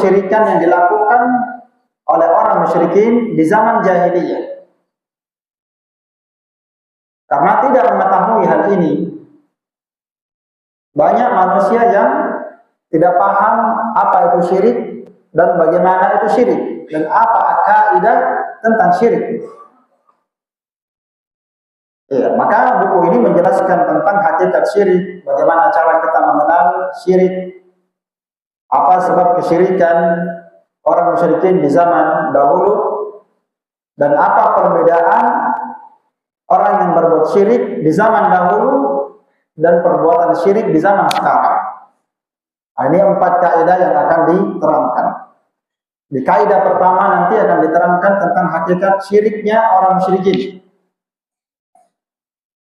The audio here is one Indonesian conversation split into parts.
kesyirikan yang dilakukan oleh orang musyrikin di zaman jahiliyah. Karena tidak mengetahui hal ini, banyak manusia yang tidak paham apa itu syirik dan bagaimana itu syirik dan apa kaidah tentang syirik. Ya, maka buku ini menjelaskan tentang hakikat syirik, bagaimana cara kita mengenal syirik, apa sebab kesyirikan orang musyrikin di zaman dahulu, dan apa perbedaan orang yang berbuat syirik di zaman dahulu dan perbuatan syirik di zaman sekarang. Nah, ini 4 kaidah yang akan diterangkan. Di kaidah pertama nanti akan diterangkan tentang hakikat syiriknya orang musyrikin.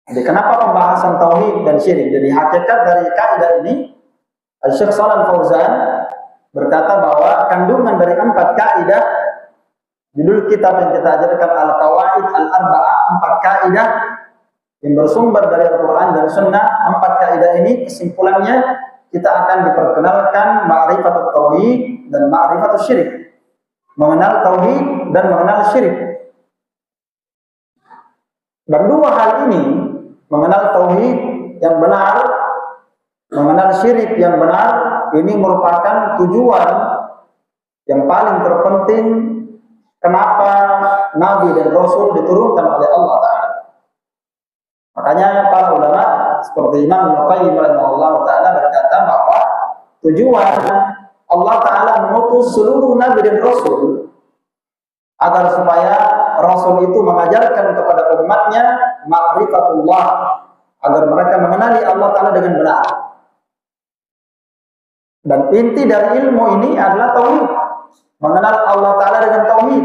Jadi kenapa pembahasan tauhid dan syirik? Jadi hakikat dari kaidah ini, Syekh Shalal Fauzan berkata bahwa kandungan dari 4 kaidah, judul kitab yang kita ajarkan Al-Qawaid Al-Arba'ah, 4 kaidah yang bersumber dari Al-Quran dan Sunnah. 4 kaidah ini kesimpulannya kita akan diperkenalkan ma'rifatut tauhid dan ma'rifatut syirik, mengenal tauhid dan mengenal syirik. Dan 2 hal ini, mengenal tauhid yang benar, mengenal syirik yang benar, ini merupakan tujuan yang paling terpenting kenapa Nabi dan Rasul diturunkan oleh Allah Ta'ala. Makanya para ulama seperti Imam Ibnu Qayyim rahimahullah Ta'ala berkata bahwa tujuan Allah Ta'ala mengutus seluruh Nabi dan Rasul agar supaya Rasul itu mengajarkan kepada umatnya ma'rifatullah, agar mereka mengenali Allah Ta'ala dengan benar. Dan inti dari ilmu ini adalah tauhid, mengenal Allah Ta'ala dengan tauhid,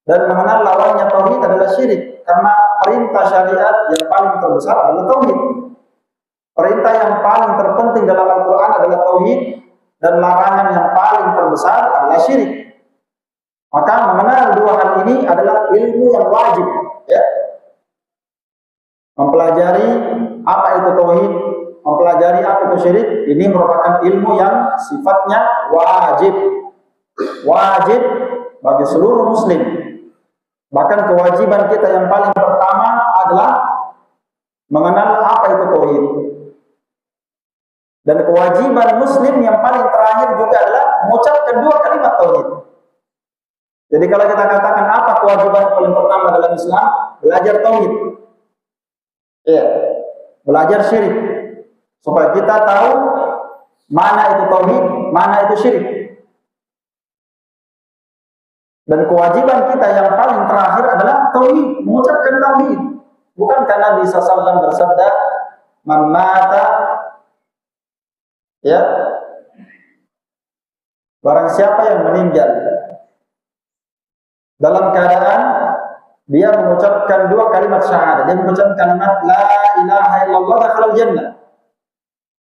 dan mengenal lawannya tauhid adalah syirik. Karena perintah syariat yang paling terbesar adalah tauhid. Perintah yang paling terpenting dalam Al-Quran adalah tauhid, dan larangan yang paling terbesar adalah syirik. Maka mengenal 2 hal ini adalah ilmu yang wajib, ya. Mempelajari apa itu tauhid, mempelajari apa itu syirik, ini merupakan ilmu yang sifatnya wajib. Wajib bagi seluruh muslim. Bahkan kewajiban kita yang paling pertama adalah mengenal apa itu tauhid. Dan kewajiban muslim yang paling terakhir juga adalah mengucapkan 2 kalimat tauhid. Jadi kalau kita katakan apa kewajiban paling pertama dalam Islam, belajar tauhid, ya, belajar syirik, supaya kita tahu mana itu tauhid, mana itu syirik. Dan kewajiban kita yang paling terakhir adalah tauhid, mengucapkan tauhid. Bukankah Nabi SAW bersabda, "Man mata," ya, barang siapa yang meninggal dalam keadaan dia mengucapkan 2 kalimat syahadat, dia mengucapkan kalimat la ilaha illallah, dakhalal jannah.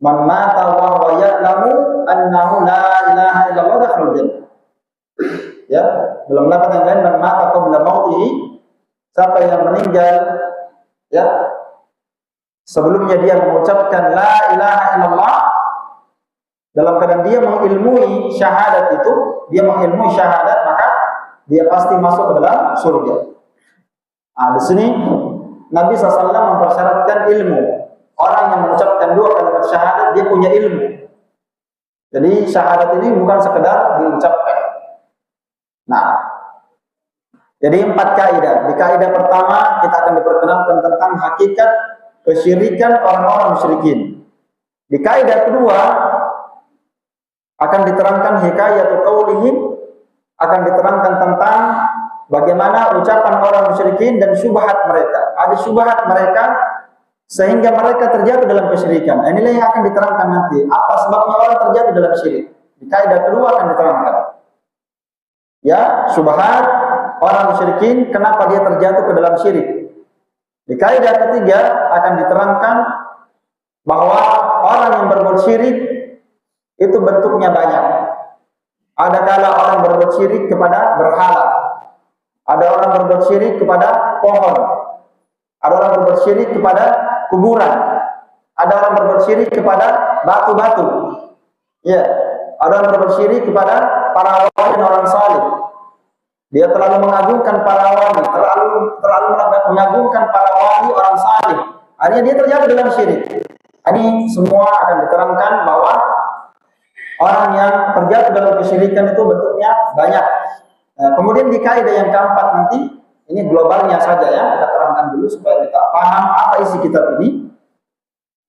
Man mata wa huwa ya'lamu annahu la ilaha illallah, dakhalal jannah. Ya, dalam lafaz yang lain, man mata qabla mautihi, siapa yang meninggal, ya, sebelumnya dia mengucapkan la ilaha illallah, dalam keadaan dia mengilmui syahadat itu, dia mengilmui syahadat, maka dia pasti masuk ke dalam surga. Nah, di sini Nabi SAW mempersyaratkan ilmu. Orang yang mengucapkan 2 kalimat syahadat, dia punya ilmu. Jadi syahadat ini bukan sekedar diucapkan. Nah, jadi 4 kaidah. Di kaidah pertama kita akan diperkenalkan tentang hakikat kesyirikan orang-orang musyrikin. Di kaidah kedua akan diterangkan hikayatu qaulihim, akan diterangkan tentang bagaimana ucapan orang musyrikin dan syubhat mereka. Ada syubhat mereka sehingga mereka terjatuh dalam kesyirikan. Inilah yang akan diterangkan nanti. Apa sebabnya orang terjatuh dalam syirik? Di kaidah kedua akan diterangkan. Ya, syubhat orang musyrikin, kenapa dia terjatuh ke dalam syirik. Di kaidah ketiga akan diterangkan bahwa orang yang berbuat syirik itu bentuknya banyak. Ada kala orang berbuat syirik kepada berhala, ada orang berbuat syirik kepada pohon, ada orang berbuat syirik kepada kuburan, ada orang berbuat syirik kepada batu-batu, ya, ada orang berbuat syirik kepada para wali dan orang saleh. Dia terlalu mengagungkan para wali, terlalu mengagungkan para wali orang saleh. Akhirnya dia terjatuh dalam syirik. Ini semua akan diterangkan bahwa orang yang terjatuh dalam kesyirikan itu bentuknya banyak. Nah, kemudian di kaidah yang keempat nanti, ini globalnya saja ya, kita terangkan dulu supaya kita paham apa isi kitab ini.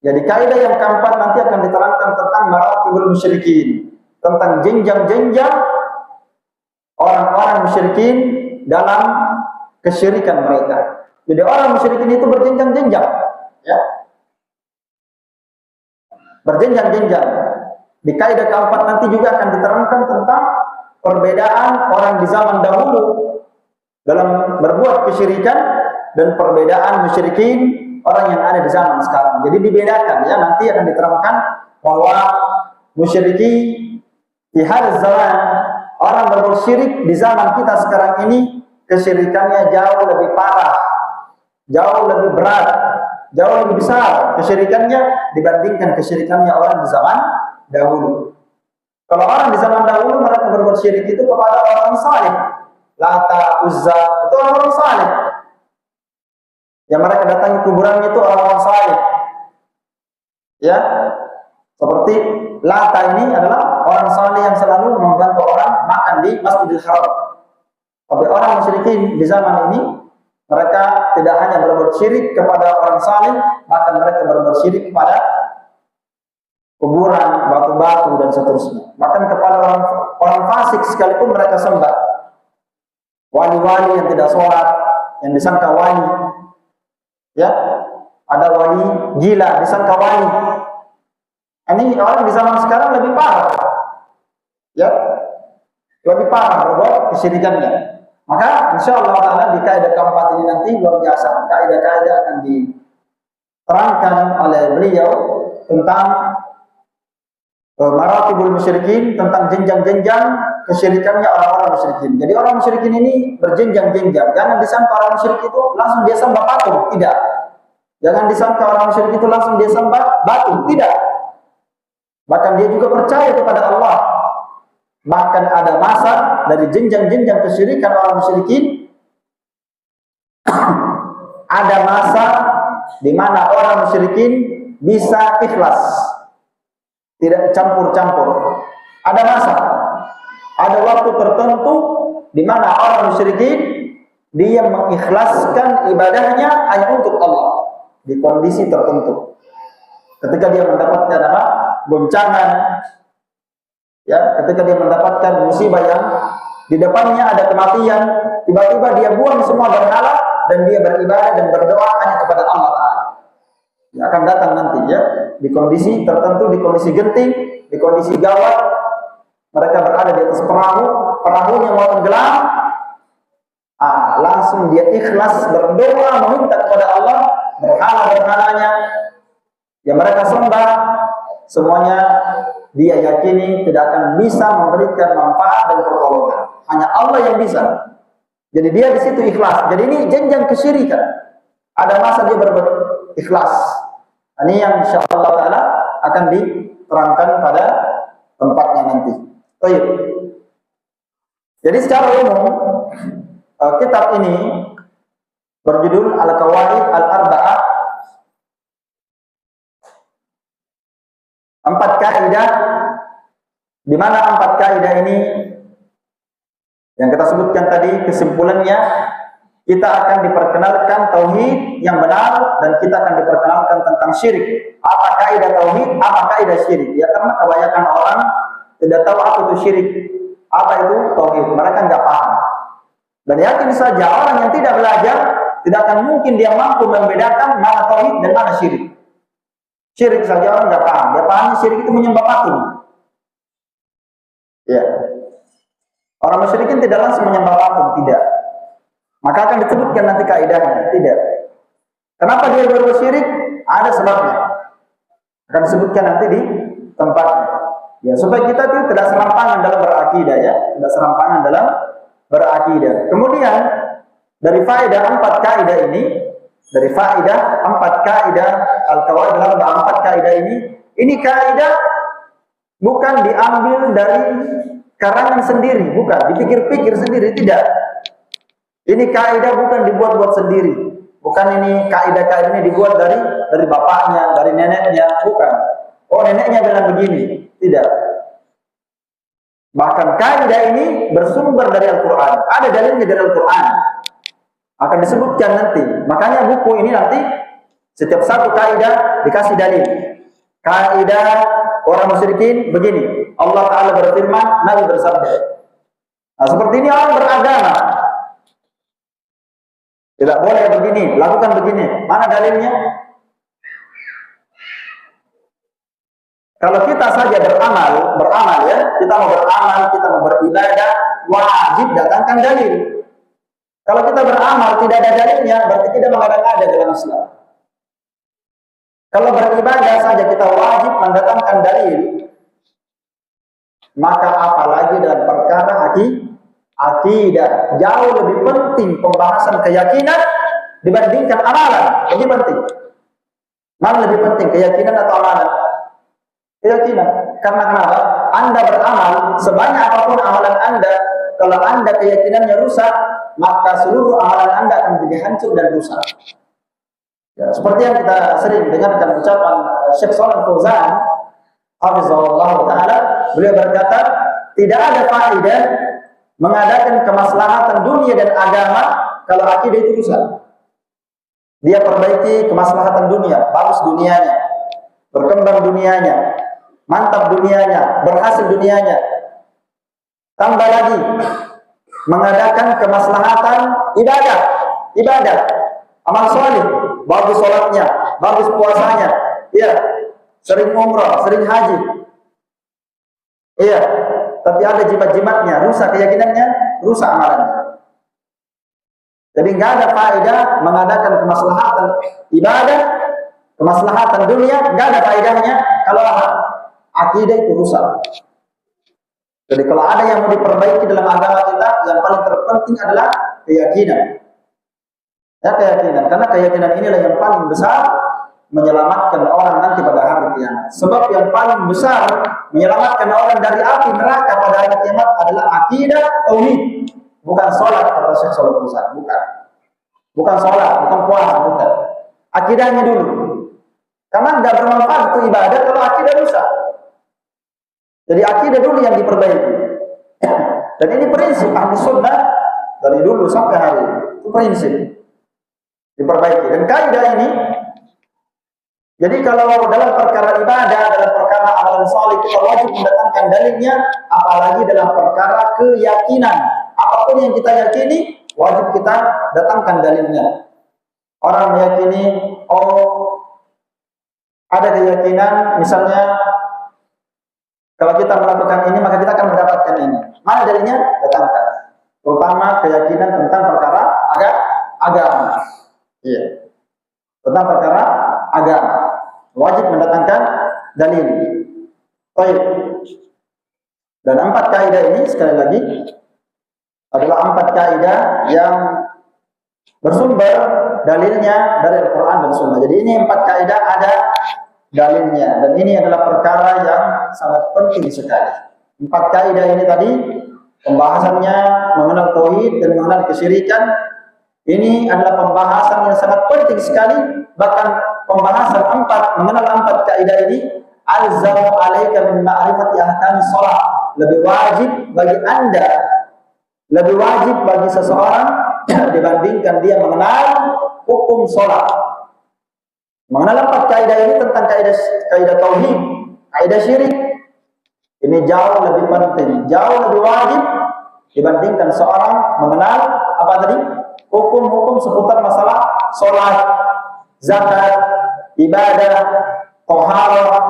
Jadi kaidah yang keempat nanti akan diterangkan tentang maratibul musyrikin, tentang jenjang-jenjang orang-orang musyrikin dalam kesyirikan mereka. Jadi orang musyrikin itu berjenjang-jenjang, ya, berjenjang-jenjang. Di kaidah keempat nanti juga akan diterangkan tentang perbedaan orang di zaman dahulu dalam berbuat kesyirikan dan perbedaan musyrikin orang yang ada di zaman sekarang. Jadi dibedakan ya, nanti akan diterangkan bahwa musyriki di hari zaman, orang berbuat syirik di zaman kita sekarang ini, kesyirikannya jauh lebih parah, jauh lebih berat, jauh lebih besar kesyirikannya dibandingkan kesyirikannya orang di zaman dahulu. Kalau orang di zaman dahulu mereka berbuat syirik itu kepada orang saleh, Lata, Uzza, itu orang saleh. Yang mereka datangi kuburannya itu orang-orang saleh. Ya, seperti Lata ini adalah orang saleh yang selalu membantu orang makan di Masjidil Haram. Tapi orang musyrikin di zaman ini, mereka tidak hanya berbuat syirik kepada orang saleh, bahkan mereka berbuat syirik kepada kuburan, batu-batu dan seterusnya. Bahkan kepada orang fasik sekalipun mereka sembah. Wali-wali yang tidak sholat, yang disangka wali, ya, ada wali gila disangka wali. Ini orang di zaman sekarang lebih parah, ya, lebih parah berbuat kesyirikannya. Maka insya Allah Taala di kaidah keempat ini nanti luar biasa, kaidah-kaidah akan diterangkan oleh beliau tentang maratibul musyrikin, tentang jenjang-jenjang kesyirikannya orang-orang musyrikin. Jadi orang musyrikin ini berjenjang-jenjang. Jangan disangka orang musyrik itu langsung dia sembah patung, tidak. Jangan disangka orang musyrik itu langsung dia sembah batu, tidak. Bahkan dia juga percaya kepada Allah. Bahkan ada masa dari jenjang-jenjang kesyirikan orang musyrikin, ada masa di mana orang musyrikin bisa ikhlas, tidak campur-campur. Ada masa, ada waktu tertentu di mana orang musyrikin dia mengikhlaskan ibadahnya hanya untuk Allah di kondisi tertentu. Ketika dia mendapatkan apa? Goncangan, ya, ketika dia mendapatkan musibah yang di depannya ada kematian, tiba-tiba dia buang semua berhala dan dia beribadah dan berdoa hanya kepada Allah Ta'ala. Yang akan datang nanti ya, di kondisi tertentu, di kondisi genting, di kondisi gawat, mereka berada di atas perahu, perahunya mau tenggelam, langsung dia ikhlas berdoa meminta kepada Allah, berhala-berhalanya yang mereka sembah, semuanya dia yakini tidak akan bisa memberikan manfaat dan pertolongan. Hanya Allah yang bisa. Jadi dia di situ ikhlas. Jadi ini jenjang kesyirikan. Ada masa dia berbuat ikhlas. Ini yang insyaallah taala akan diterangkan pada tempatnya nanti. Baik. Jadi secara umum kitab ini berjudul Al-Qawaid Al-Arba'ah, 4 kaidah, di mana 4 kaidah ini yang kita sebutkan tadi kesimpulannya, kita akan diperkenalkan tauhid yang benar dan kita akan diperkenalkan tentang syirik. Apa kaidah tauhid, apa kaidah syirik? Ya, karena kebanyakan orang tidak tahu apa itu syirik, apa itu tauhid. Mereka nggak paham. Dan yakin saja orang yang tidak belajar tidak akan mungkin dia mampu membedakan mana tauhid dan mana syirik. Syirik saja orang nggak paham. Dia paham syirik itu menyembah patung. Ya. Orang musyrikin tidak langsung menyembah patung, tidak. Maka akan disebutkan nanti kaidahnya, tidak. Kenapa dia berbuat syirik? Ada sebabnya. Akan disebutkan nanti di tempatnya. Ya, supaya kita tidak serampangan dalam berakidah ya, tidak serampangan dalam berakidah. Kemudian dari faedah 4 kaidah ini, dari faedah 4 kaidah al-qawaid al-arba'ah, 4 kaidah ini kaidah bukan diambil dari karangan sendiri, bukan dipikir-pikir sendiri, tidak. Ini kaidah bukan dibuat-buat sendiri. Bukan ini kaidah-kaidah ini dibuat dari bapaknya, dari neneknya, bukan. Oh, neneknya bilang begini, tidak. Bahkan kaidah ini bersumber dari Al-Quran. Ada dalilnya dari Al-Quran. Akan disebutkan nanti. Makanya buku ini nanti setiap satu kaidah dikasih dalil. Kaidah orang musyrikin begini. Allah Ta'ala berfirman, Nabi bersabda. Nah, seperti ini orang beragama. Tidak boleh begini, lakukan begini. Mana dalilnya? Kalau kita saja beramal ya, kita mau beramal, kita mau beribadah, wajib datangkan dalil. Kalau kita beramal tidak ada dalilnya, berarti kita mengada-ngada dalam Islam. Kalau beribadah saja kita wajib mendatangkan dalil, maka apalagi dalam perkara akidah, jauh lebih penting pembahasan keyakinan dibandingkan amalan. Lebih penting. Mana lebih penting, keyakinan atau amalan? Keyakinan. Karena kenapa? Anda beramal, sebanyak apapun amalan Anda, kalau Anda keyakinannya rusak, maka seluruh amalan Anda akan menjadi hancur dan rusak. Ya, seperti yang kita sering dengarkan ucapan Syekh Shalih Fauzan, hafizahullah taala, beliau berkata, tidak ada faedah mengadakan kemaslahatan dunia dan agama kalau akidah itu rusak. Dia perbaiki kemaslahatan dunia, bagus dunianya, berkembang dunianya, mantap dunianya, berhasil dunianya. Tambah lagi mengadakan kemaslahatan ibadah, amal soleh, bagus sholatnya, bagus puasanya, iya, sering umrah, sering haji, iya. Tapi ada jimat-jimatnya, rusak keyakinannya, rusak amalannya. Jadi nggak ada faedah mengadakan kemaslahatan ibadah, kemaslahatan dunia, nggak ada faedahnya kalau akidah itu rusak. Jadi kalau ada yang mau diperbaiki dalam agama kita, yang paling terpenting adalah keyakinan. Ya, keyakinan, karena keyakinan inilah yang paling besar menyelamatkan orang nanti pada hari kiamat. Sebab yang paling besar menyelamatkan orang dari api neraka pada hari kiamat adalah akidah tauhid, bukan sholat kata Syekh Shalih Fauzan, bukan sholat, bukan puasa, bukan. Akidahnya dulu. Karena nggak bermanfaat itu ibadah kalau akidah rusak. Jadi akidah dulu yang diperbaiki. Dan ini prinsip ahli sunnah dari dulu sampai hari ini. Itu prinsip diperbaiki. Dan kaidah ini, jadi kalau dalam perkara ibadah, dalam perkara amalan saleh kita wajib mendatangkan dalilnya, apalagi dalam perkara keyakinan. Apapun yang kita yakini, wajib kita datangkan dalilnya. Orang meyakini, ada keyakinan, misalnya kalau kita melakukan ini, maka kita akan mendapatkan ini. Mana dalilnya? Datangkan. Terutama keyakinan tentang perkara agama. Iya. Tentang perkara agama. Wajib mendatangkan dalil. Baik. Dan 4 kaidah ini sekali lagi adalah 4 kaidah yang bersumber dalilnya dari Al-Quran dan Sunnah. Jadi ini 4 kaidah ada dalilnya, dan ini adalah perkara yang sangat penting sekali. 4 kaidah ini tadi pembahasannya mengenal tauhid dan mengenal kesyirikan. Ini adalah pembahasan yang sangat penting sekali. Bahkan pembahasan 4 mengenal 4 kaidah ini, alzamu alaika min ma'rifati ahkamis shalah. Lebih wajib bagi Anda, lebih wajib bagi seseorang dibandingkan dia mengenal hukum sholat. Mengenal 4 kaidah ini tentang kaidah tauhid, kaidah syirik, ini jauh lebih penting, jauh lebih wajib dibandingkan seorang mengenal apa tadi? Hukum-hukum seputar masalah sholat, zakat, ibadah, taharah.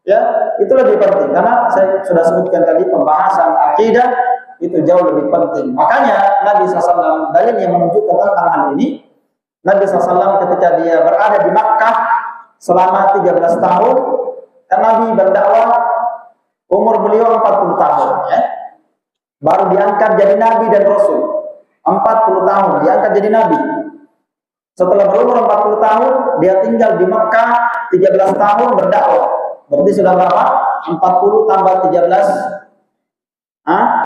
Ya, itu lebih penting karena saya sudah sebutkan tadi pembahasan akidah itu jauh lebih penting. Makanya Nabi SAW, dalil yang menunjukkan tentang hal ini, Nabi SAW ketika dia berada di Makkah selama 13 tahun, dan Nabi berdakwah, umur beliau 40 tahun, ya. Baru diangkat jadi Nabi dan Rasul. 40 tahun diangkat jadi Nabi. Setelah berumur 40 tahun, dia tinggal di Makkah 13 tahun berdakwah. Berarti sudah berapa? 40 tambah 13, Ah,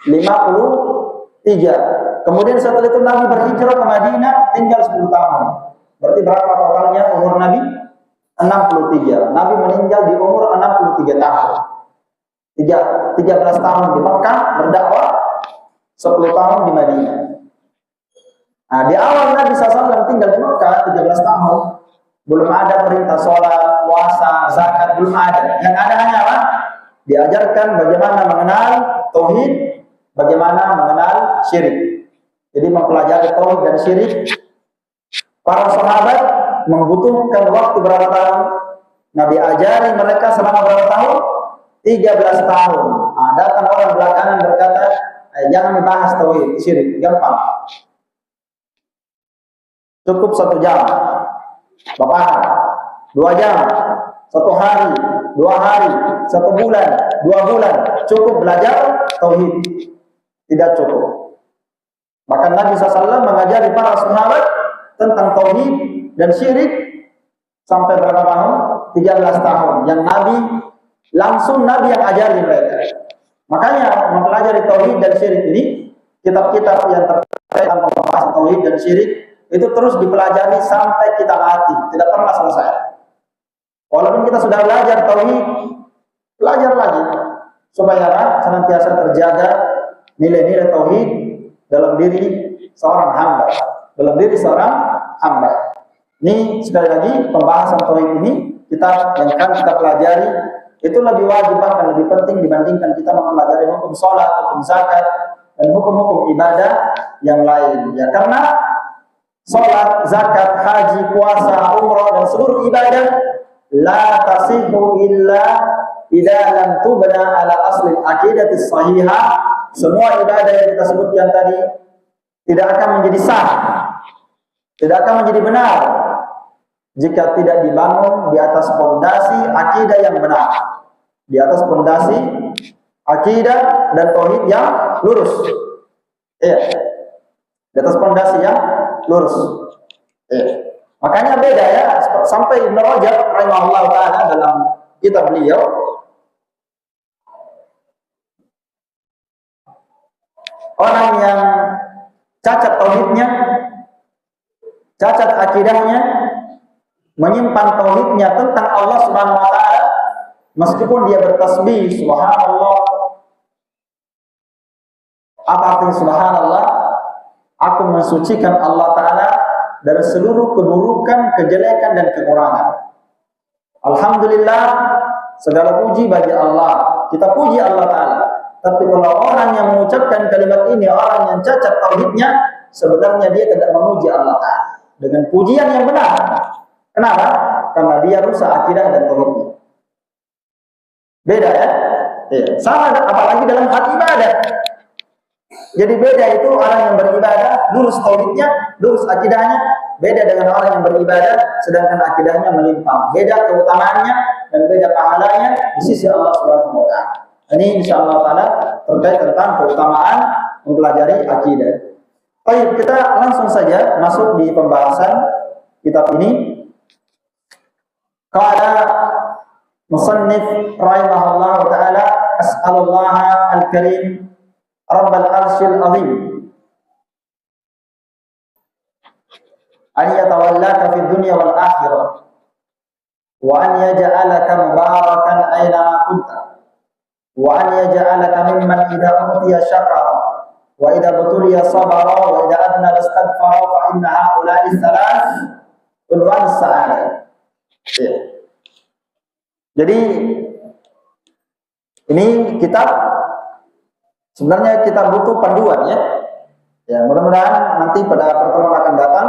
53. Kemudian setelah itu Nabi berhijrah ke Madinah, tinggal 10 tahun. Berarti berapa totalnya umur Nabi? 63. Nabi meninggal di umur 63 tahun. 13 tahun di Mekah berdakwah, 10 tahun di Madinah. Nah, di awal Nabi SAW tinggal di Mekah 13 tahun, belum ada perintah sholat, puasa, zakat, belum ada. Yang ada hanya apa? Diajarkan bagaimana mengenal tauhid, bagaimana mengenal syirik. Jadi mempelajari tauhid dan syirik. Para sahabat membutuhkan waktu berapa tahun? Nabi ajari mereka selama berapa tahun? 13 tahun. Nah, datang orang belakangan berkata, jangan dibahas tauhid, syirik, gampang. Cukup 1 jam, Bapak, 2 jam, 1 hari, 2 hari, 1 bulan, 2 bulan, cukup belajar tauhid. Tidak cukup. Bahkan Nabi SAW mengajari para sahabat tentang tauhid dan syirik sampai berapa tahun? 13 tahun. Yang Nabi yang ajari mereka. Makanya mempelajari tauhid dan syirik ini, kitab-kitab yang terkait tentang pembahasan tauhid dan syirik itu terus dipelajari sampai kita mati, tidak pernah selesai. Walaupun kita sudah belajar tauhid, belajar lagi supaya senantiasa terjaga nilai-nilai tauhid dalam diri seorang hamba. Ini sekali lagi pembahasan tauhid ini yang akan kita pelajari itu lebih wajib, bahkan lebih penting dibandingkan kita mempelajari hukum sholat, hukum zakat, dan hukum-hukum ibadah yang lain. Ya, karena sholat, zakat, haji, puasa, umrah, dan seluruh ibadah la tasihu illa idza lam tubna ala asli aqidati sahihah. Semua ibadah yang kita sebutkan tadi tidak akan menjadi sah, tidak akan menjadi benar jika tidak dibangun di atas fondasi akidah yang benar, di atas fondasi akidah dan tauhid yang lurus. Di atas fondasi yang lurus. Makanya beda ya, sampai Ibnu Rajab rahimahullah taala dalam kitab beliau orang yang cacat tauhidnya, cacat akidahnya, menyimpan tauhidnya tentang Allah Subhanahu wa taala, meskipun dia bertasbih subhanallah, apa artinya subhanallah? Aku mensucikan Allah Ta'ala dari seluruh keburukan, kejelekan, dan kekurangan. Alhamdulillah, segala puji bagi Allah. Kita puji Allah Ta'ala. Tapi kalau orang yang mengucapkan kalimat ini, orang yang cacat tauhidnya, sebenarnya dia tidak memuji Allah Ta'ala dengan pujian yang benar. Kenapa? Karena dia rusak akidah dan tauhidnya. Beda ya? Sama apalagi dalam hal ibadah. Jadi beda itu orang yang beribadah, lurus tauhidnya, lurus akidahnya, beda dengan orang yang beribadah sedangkan akidahnya melimpah. Beda keutamaannya dan beda pahalanya di sisi Allah Subhanahu wa taala. Ini insyaallah taala terkait tentang keutamaan mempelajari akidah. Baik, kita langsung saja masuk di pembahasan kitab ini. Qala musannif rahimahullah taala, as'alullah al-karim Rabbal Arsyil Azim an yatawallaka fid dunya wal akhirah wa an yaj'alaka mubarakan aina ma kunta wa an yaj'alaka mimman idza utiya syakara wa idza butuliya sabara wa idza adna istaghfara fa inna haula'i thalath ulwan sa'adah. Jadi ini kitab sebenarnya kita butuh panduan ya. Ya, mudah-mudahan nanti pada pertemuan akan datang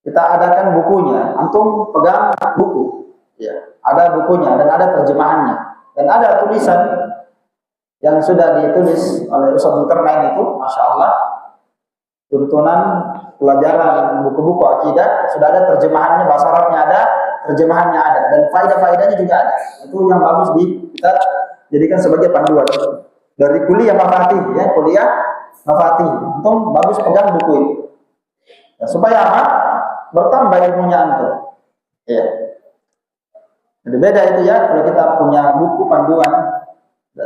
kita adakan bukunya. Antum pegang buku. Ya, ada bukunya dan ada terjemahannya dan ada tulisan yang sudah ditulis oleh Ustaz Zulkarnain itu, masya Allah, tuntunan pelajaran buku-buku akidah sudah ada terjemahannya, bahasa Arabnya ada, terjemahannya ada, dan faedah-faedahnya juga ada. Itu yang bagus kita jadikan sebagai panduan. Dari kuliah Mafatih ya, kuliah Mafatih. Antum bagus pegang buku itu. Ya, supaya apa? Bertambah ilmunya antum. Ya. Jadi beda itu ya kalau kita punya buku panduan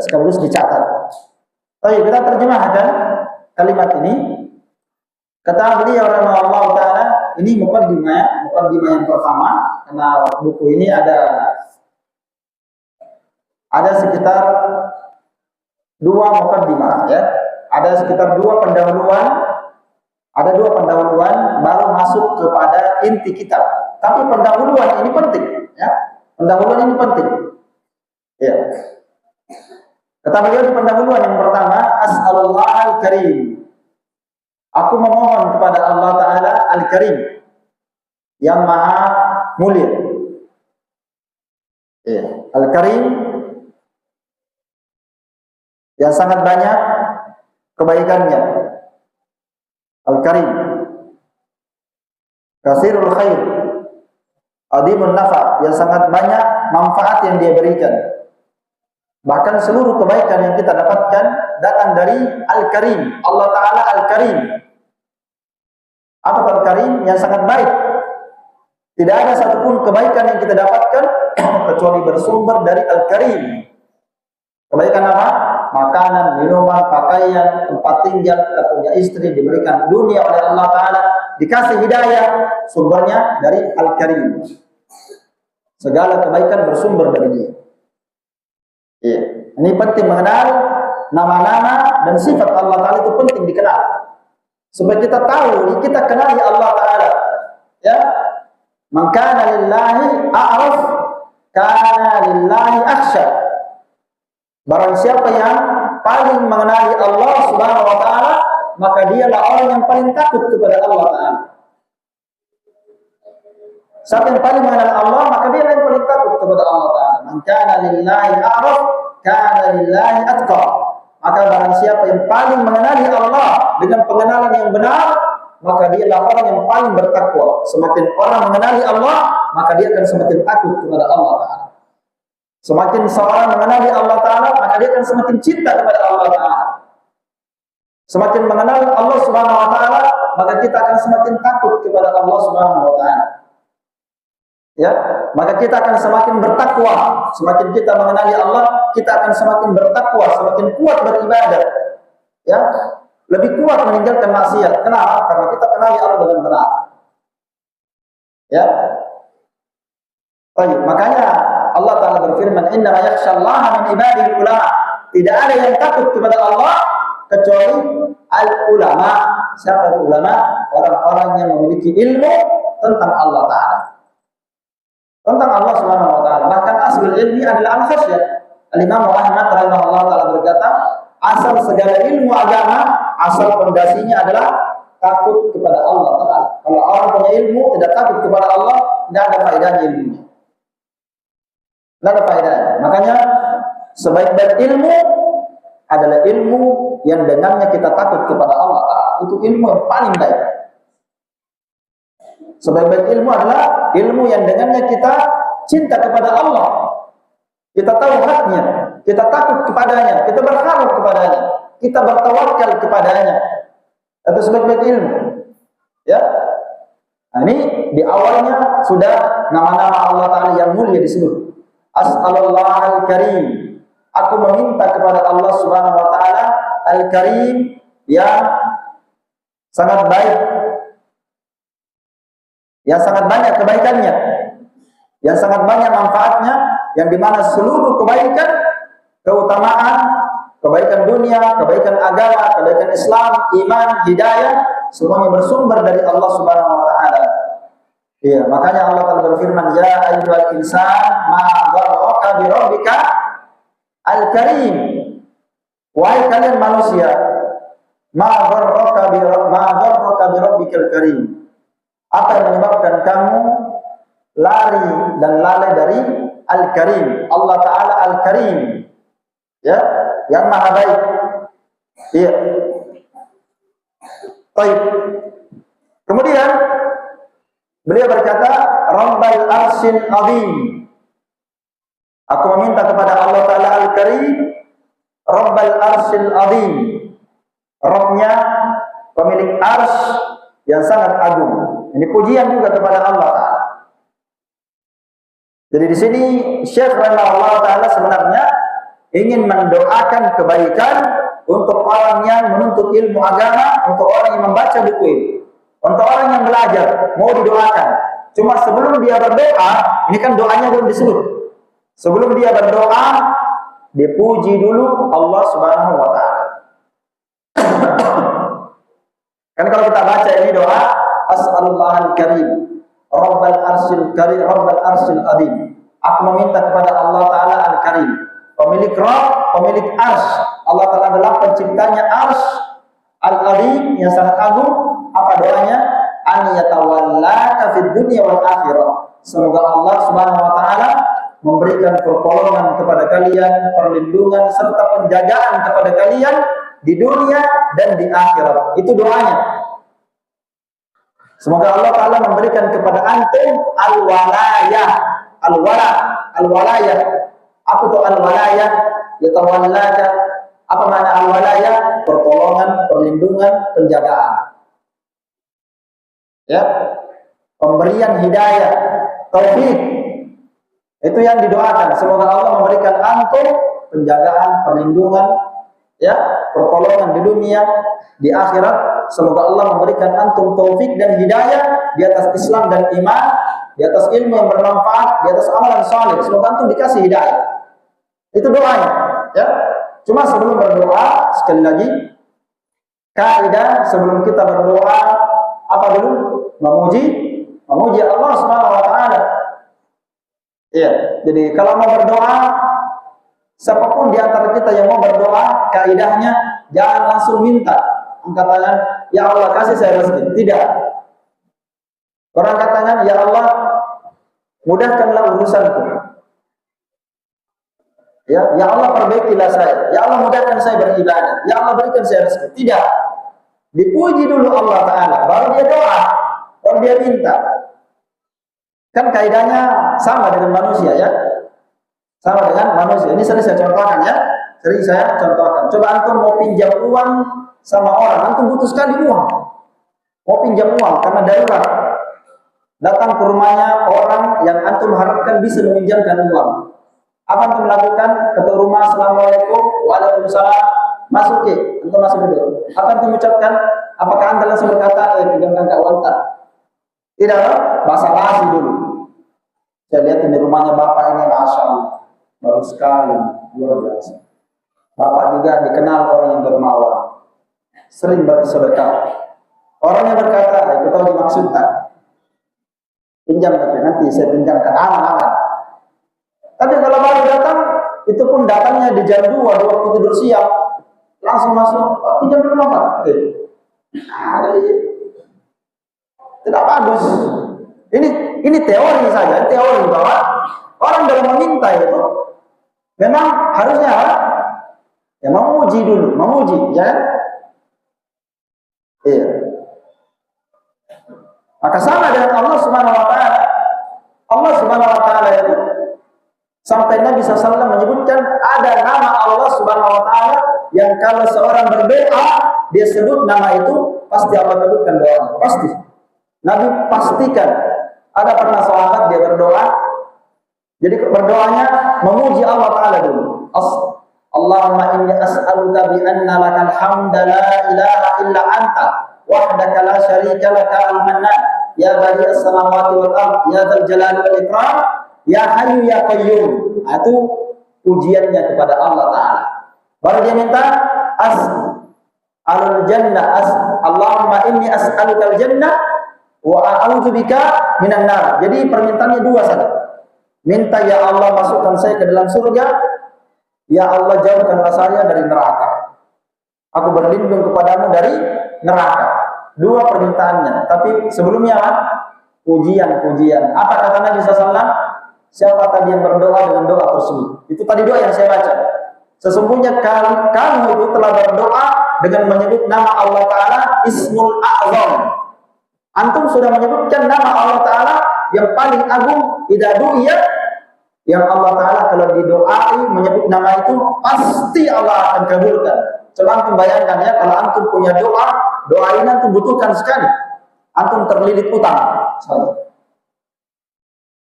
sekaligus dicatat. Baik, kita terjemahkan kalimat ini. Kata beliau rahimahullah taala, ini mukaddimah yang pertama, karena buku ini ada sekitar 2 mukaddimah ya. Ada sekitar 2 pendahuluan, baru masuk kepada inti kitab. Tapi pendahuluan ini penting ya. Pendahuluan ini penting. Ya. Kata beliau di pendahuluan yang pertama, as'alullah al-karim. Aku memohon kepada Allah Ta'ala Al-Karim, yang maha mulia. Al-Karim, yang sangat banyak kebaikannya. Al-Karim, kasirul khair, adimun nafa, yang sangat banyak manfaat yang dia berikan. Bahkan seluruh kebaikan yang kita dapatkan datang dari Al-Karim. Allah Ta'ala Al-Karim. Apa Al-Karim? Yang sangat baik. Tidak ada satupun kebaikan yang kita dapatkan kecuali bersumber dari Al-Karim. Kebaikan apa? Makanan, minuman, pakaian, tempat tinggal, kita punya istri, diberikan dunia oleh Allah Ta'ala, dikasih hidayah, sumbernya dari Al-Karim. Segala kebaikan bersumber dari dia. Iya. Ini penting mengenal nama-nama dan sifat Allah Ta'ala, itu penting dikenal. Supaya kita tahu, kita kenali Allah Ta'ala. Ya. Man kana lillahi a'raf, kana lillahi akhsha. Barang siapa yang paling mengenali Allah Subhanahu wa Ta'ala, maka dialah orang yang paling takut kepada Allah Ta'ala. Siapa yang paling mengenal Allah, maka dia yang paling takut kepada Allah Ta'ala. Man kana lillahi a'raf, kana lillahi atqa. Maka barang siapa yang paling mengenali Allah dengan pengenalan yang benar, maka dialah orang yang paling bertakwa. Semakin orang mengenali Allah, maka dia akan semakin takut kepada Allah Ta'ala. Semakin seorang mengenali Allah Ta'ala, maka dia akan semakin cinta kepada Allah Ta'ala. Semakin mengenal Allah Subhanahu wa Ta'ala, maka kita akan semakin takut kepada Allah Subhanahu wa Ta'ala. Ya, maka kita akan semakin bertakwa. Semakin kita mengenali Allah, kita akan semakin bertakwa, semakin kuat beribadah. Ya, lebih kuat meninggalkan maksiat. Kenapa? Karena kita kenali Allah dengan benar. Ya. Baik, makanya Allah Ta'ala berfirman, "Innama yakhsyallaha min ibadihi ulama." Tidak ada yang takut kepada Allah kecuali al-ulama. Siapa ulama? Orang-orang yang memiliki ilmu tentang Allah Ta'ala, tentang Allah Subhanahu wa Ta'ala. Bahkan asal ilmi adalah al-khasyah. Al-Imam Ahmad rahimahullah ta'ala berkata, asal segala ilmu agama, asal fondasinya adalah takut kepada Allah Ta'ala. Kalau orang punya ilmu tidak takut kepada Allah, tidak ada faedahnya ilmunya. Tidak ada faedahnya. Makanya sebaik-baik ilmu adalah ilmu yang dengannya kita takut kepada Allah Ta'ala. Itu ilmu yang paling baik. Sebaik-baik ilmu adalah ilmu yang dengannya kita cinta kepada Allah. Kita tahu haknya, kita takut kepadanya, kita berharap kepadanya, kita bertawakal kepadanya. Itu sebaik-baik ilmu. Ya. Nah, ini di awalnya sudah nama-nama Allah Ta'ala yang mulia disebut. As'alullah al-Karim. Aku meminta kepada Allah Subhanahu wa Ta'ala Al-Karim, yang sangat baik, yang sangat banyak kebaikannya, yang sangat banyak manfaatnya, yang dimana seluruh kebaikan, keutamaan, kebaikan dunia, kebaikan agama, kebaikan Islam, iman, hidayah, semuanya bersumber dari Allah Subhanahu wa Ta'ala. Iya, makanya Allah Ta'ala berfirman, "Ya ayyuhal insan, ma gharraka bi rabbika al-karim." Wahai kalian manusia, ma gharraka bi rabbikal karim. Apa yang menyebabkan kamu lari dan lalai dari Al-Karim? Allah Ta'ala Al-Karim, ya, yang maha baik. Iya. Baik. Kemudian beliau berkata, Rabbal Arsyil Azim. Aku meminta kepada Allah Ta'ala Al-Karim, Rabbal Arsyil Azim, Rabbnya pemilik arsy yang sangat agung. Ini pujian juga kepada Allah Ta'ala. Jadi di sini Syekh rahimahullah Ta'ala sebenarnya ingin mendoakan kebaikan untuk orang yang menuntut ilmu agama, untuk orang yang membaca buku ini, untuk orang yang belajar, mau didoakan. Cuma sebelum dia berdoa, ini kan doanya belum disebut. Sebelum dia berdoa, dipuji dulu Allah Subhanahu wa taala. Kan kalau kita baca ini doa, As'alullahal Karim, Rabbal Arsyil Karim, Rabbal Arsyil Azim. Aku meminta kepada Allah Taala Al-Karim, pemilik Rabb, pemilik Arsy. Allah Taala adalah penciptanya Arsy Al-Azim yang sangat agung. Apa doanya? An yatawallaka fid dunya wal akhirah. Semoga Allah Subhanahu wa taala memberikan pertolongan kepada kalian, perlindungan serta penjagaan kepada kalian di dunia dan di akhirat. Itu doanya. Semoga Allah Ta'ala memberikan kepada antum al-walayah. Al-walayah. Apa itu al-walayah? Yatawallaka. Apa makna al-walayah? Pertolongan, perlindungan, penjagaan. Ya. Pemberian hidayah, taufik. Itu yang didoakan. Semoga Allah memberikan antum penjagaan, perlindungan, ya, pertolongan di dunia, di akhirat. Semoga Allah memberikan antum taufik dan hidayah di atas Islam dan iman, di atas ilmu yang bermanfaat, di atas amalan saleh. Semoga antum dikasih hidayah. Itu doanya, ya. Cuma sebelum berdoa, sekali lagi, kaidah sebelum kita berdoa apa dulu? Memuji Allah Subhanahu wa taala. Iya, jadi kalau mau berdoa, siapapun di antara kita yang mau berdoa, kaidahnya jangan langsung minta. Angkat tangan, ya Allah kasih saya rezeki. Tidak. Orang angkat tangan, ya Allah mudahkanlah urusanku. Ya Allah perbaikilah saya. Ya Allah mudahkan saya beribadah. Ya Allah berikan saya rezeki. Tidak. Dipuji dulu Allah Ta'ala, baru dia doa, baru dia minta. Kan kaidahnya sama dengan manusia, ya. Sama dengan manusia. Ini sering saya contohkan, ya. Sering saya contohkan. Coba antum mau pinjam uang sama orang, antum butuh sekali uang. Mau pinjam uang karena darurat. Datang ke rumahnya orang yang antum harapkan bisa meminjamkan uang. Apa antum lakukan? Ketua rumah, Assalamualaikum, Waalaikumsalam. Masuk ke, antum masuk dulu. Apa antum ucapkan? Apakah anda langsung berkata, pinjamkan Kak Walter? Tidak, basa-basi dulu. Saya lihat di rumahnya bapak ini, Masya Allah, baru sekali, luar biasa. Bapak juga dikenal orang yang dermawan, sering bersedekah. Orang yang berkata, aku tahu dimaksudkan, pinjam nanti saya pinjamkan, aman-aman. Tapi kalau baru datang, itu pun datangnya di jam 2, waktu tidur siang, langsung masuk, pinjam dulu Pak. Tidak bagus. Ini teori saja, teori bahwa orang dalam meminta itu memang harusnya ya memuji dulu, memuji, ya kan? Iya. Maka sama dengan Allah Subhanahu wa taala. Allah Subhanahu wa taala itu sampai Nabi SAW menyebutkan ada nama Allah Subhanahu wa taala yang kalau seorang berdoa dia sebut nama itu pasti Allah kabulkan doa. Pasti. Nabi pastikan. Ada pernah sahabat dia berdoa, jadi berdoanya memuji Allah Ta'ala dulu. Allahumma inni as'aluka bi anna lakal hamda la ilaha illa anta wahdaka la syarika laka al-mannan ya badi as-samawati wal ard ya dzal jalali wal ikram ya hayyu ya qayyum. Itu pujiannya kepada Allah Ta'ala. Baru dia minta as'alul jannah, Allahumma inni as'alukal jannah wa a'udzubika minan nar. Jadi permintaannya dua saja. Minta ya Allah masukkan saya ke dalam surga, ya Allah jauhkanlah saya dari neraka. Aku berlindung kepadamu dari neraka. Dua permintaannya. Tapi sebelumnya pujian. Apa kata Nabi SAW? Siapa tadi yang berdoa dengan doa tersebut? Itu tadi doa yang saya baca. Sesungguhnya kamu itu telah berdoa dengan menyebut nama Allah Ta'ala Ismul A'zam. Antum sudah menyebutkan nama Allah Ta'ala yang paling agung, idza du'iya, yang Allah Ta'ala kalau didoai menyebut nama itu pasti Allah akan kabulkan. Coba antum bayangkan ya, kalau antum punya doa ini antum butuhkan sekali. Antum terlilit utang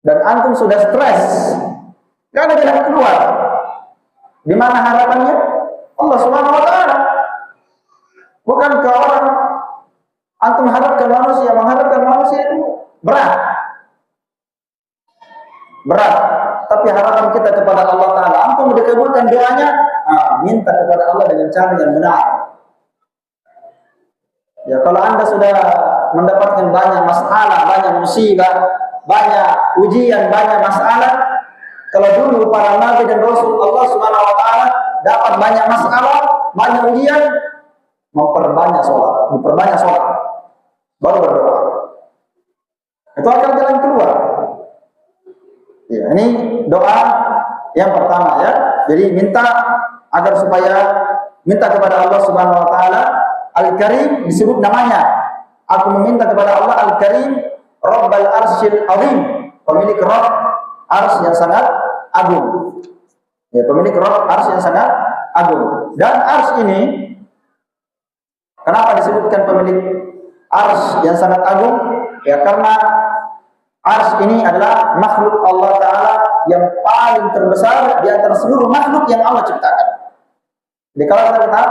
dan antum sudah stres karena jalan keluar. Di mana harapannya? Allah Subhanahu wa taala. Bukan ke orang antum harapkan manusia, mengharapkan manusia itu berat. Berat. Tapi harapan kita kepada Allah taala, antum dikabulkan doanya, minta kepada Allah dengan cara yang benar. Ya, kalau Anda sudah mendapatkan banyak masalah, banyak musibah, banyak ujian, banyak masalah, kalau dulu para nabi dan rasul Allah Subhanahu wa taala dapat banyak masalah, banyak ujian, memperbanyak sholat, diperbanyak sholat, baru berdoa. Itu akan jalan keluar. Ya, ini doa yang pertama ya. Jadi minta agar supaya minta kepada Allah Subhanahu wa taala. Al-Karim disebut namanya. Aku meminta kepada Allah Al-Karim, Rabbal Arsyil Azim, pemilik Rabb Arsy yang sangat agung. Ya, pemilik Rabb Arsy yang sangat agung. Dan Arsy ini kenapa disebutkan pemilik Arsy yang sangat agung? Ya, karena Arsy ini adalah makhluk Allah Ta'ala yang paling terbesar di antara seluruh makhluk yang Allah ciptakan. Jadi kalau kita kata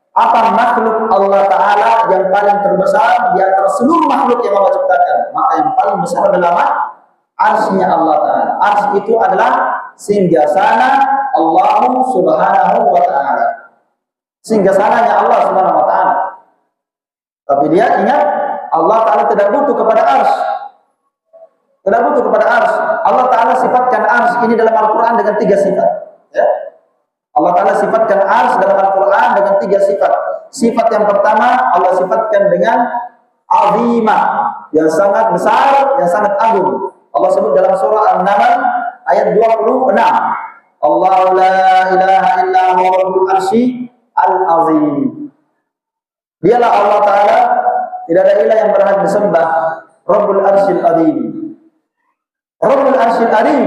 apa makhluk Allah Ta'ala yang paling terbesar di antara seluruh makhluk yang Allah ciptakan, maka yang paling besar adalah Arsy-nya Allah Ta'ala. Arsy itu adalah singgasana Allah Subhanahu wa Ta'ala, singgasananya Allah Subhanahu wa Ta'ala. Tapi dia ingat, Allah Ta'ala tidak butuh kepada Arsy. Tidak butuh kepada Arsy. Allah Ta'ala sifatkan Arsy ini dalam Al-Quran dengan 3 sifat ya. Allah Ta'ala sifatkan Arsy dalam Al-Quran dengan 3 sifat. Sifat yang pertama Allah sifatkan dengan azimah, yang sangat besar, yang sangat agung. Allah sebut dalam surah An-Naml ayat 26, Allahu la ilaha illa huwa rabbul arsy al-azim. Dialah Allah Ta'ala, tidak ada ilah yang berhak disembah, Rabbul Arsyil Azim. Rabbul Arsyil Azim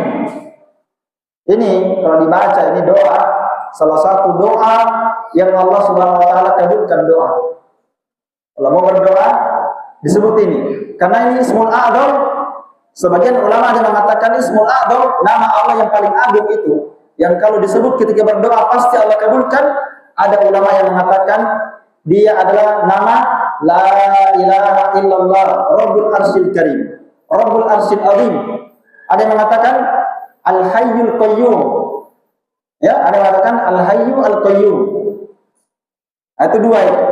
ini kalau dibaca, ini doa, salah satu doa yang Allah Subhanahu wa Ta'ala kabulkan doa. Kalau mau berdoa disebut ini, karena ini Ismul A'dzam. Sebagian ulama yang mengatakan Ismul A'dzam, nama Allah yang paling agung itu, yang kalau disebut ketika berdoa pasti Allah kabulkan. Ada ulama yang mengatakan dia adalah nama La ilaha illallah Rabbul Arsyil Karim, Rabbul Arsyil Azim. Ada yang mengatakan Al-Hayyul Qayyum. Ya, ada yang mengatakan Al-Hayyu Al-Qayyum. Itu 2 itu.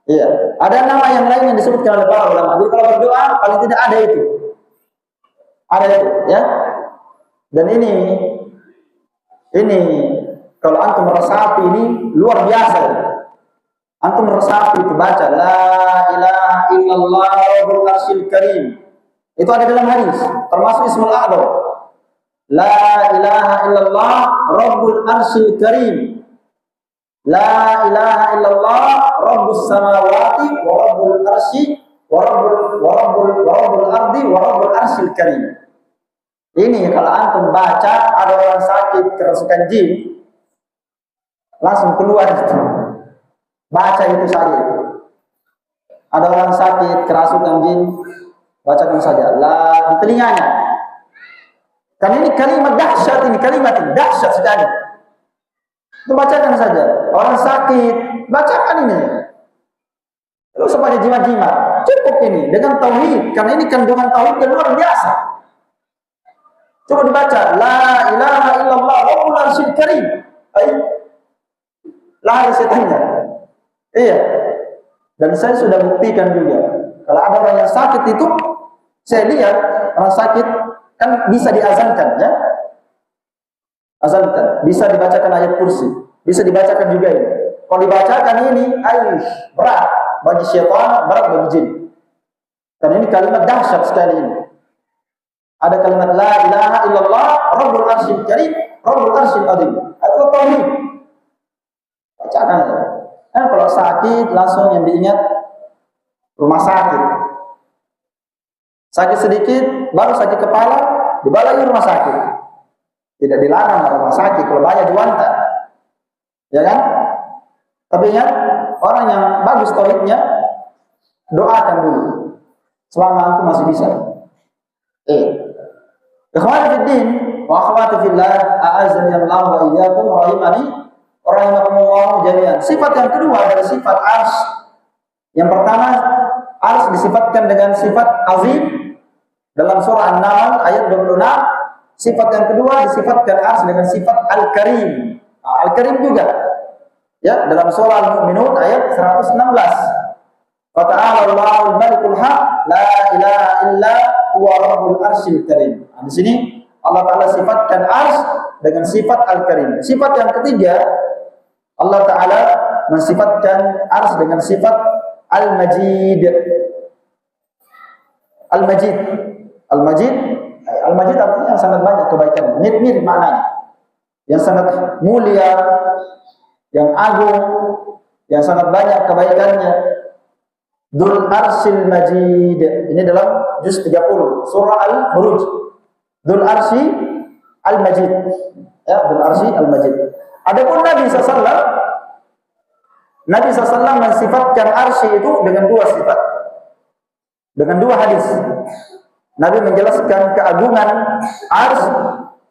Iya, ada nama yang lain yang disebutkan oleh para ulama. Jadi kalau berdoa paling tidak ada itu. Ada itu, ya. Dan ini kalau antum meresapi ini luar biasa. Antum meresapi itu baca La ilaha illallah Rabbul Arsyil Karim. Itu ada dalam hadis, termasuk Ismul A'dzam. La ilaha illallah Rabbul Arsyil Karim. La ilaha illallah Rabbus samawati wa Rabbul Arsy wa Rabbul ardi wa Rabbul Arsyil Karim. Ini kalau antum baca, ada orang sakit kerasukan jin, langsung keluar itu. Baca itu saja itu. Ada orang sakit kerasukan jin, bacakan saja la di telinganya. Karena ini kalimat dahsyat, ini kalimat dahsyat sekali. Itu bacakan saja. Orang sakit, bacakan ini. Lalu supaya jimat-jimat, cukup ini dengan tauhid, karena ini kandungan tauhid yang luar biasa. Coba dibaca La ilaha illallah Rabbul Arsyil Karim. Lah ada setannya. Iya. Dan saya sudah buktikan juga. Kalau ada orang yang sakit itu, saya lihat orang sakit kan bisa diazankan ya. Azankan, bisa dibacakan ayat kursi, bisa dibacakan juga ini. Kalau dibacakan ini, berat bagi syaitan, berat bagi jin. Karena ini kalimat dahsyat sekali ini. Ada kalimat La ilaha illallah Rabbul Arsyil Karim, Rabbul Arsyil Azim. Itu tauhid. Bacakan ya. Kalau sakit langsung yang diingat rumah sakit. Sakit sedikit, baru sakit kepala, dibawa lagi rumah sakit. Tidak dilarang rumah sakit kalau banyak diwantah, ya kan? Tapi ingat, orang yang bagus tauhidnya, doakan dulu selama itu masih bisa. Ikhwan fillah, wa akhwati fillah, a'azzani Allah wa iyyakum rahimani rahimakumullah jami'an. Sifat yang kedua dari sifat arsy. Yang pertama, arsy disifatkan dengan sifat azim dalam surah An-Naml ayat 26. Sifat yang kedua disifatkan arsy dengan sifat al-karim. Al-karim juga ya dalam surah Al-Mu'minun ayat 116. Wa ta'ala Allahul Malikul Haq la ilaha illa huwa rabbul arsyil karim. Di sini Allah Ta'ala sifatkan arsy dengan sifat al-karim. Sifat yang ketiga, Allah Ta'ala mensifatkan arsy dengan sifat al-majid. Al-majid. Al-majid. Al-majid artinya yang sangat banyak kebaikan. Mirip maknanya. Yang sangat mulia, yang agung, yang sangat banyak kebaikannya. Dzul Arsyil Majid. Ini dalam juz 30 surah Al-Buruj. Dzul Arsy Al-Majid. Ya, Dzul Arsy Al-Majid. Adapun Nabi sallallahu mensifatkan arsy itu dengan dua sifat. Dengan dua hadis. Nabi menjelaskan keagungan arsy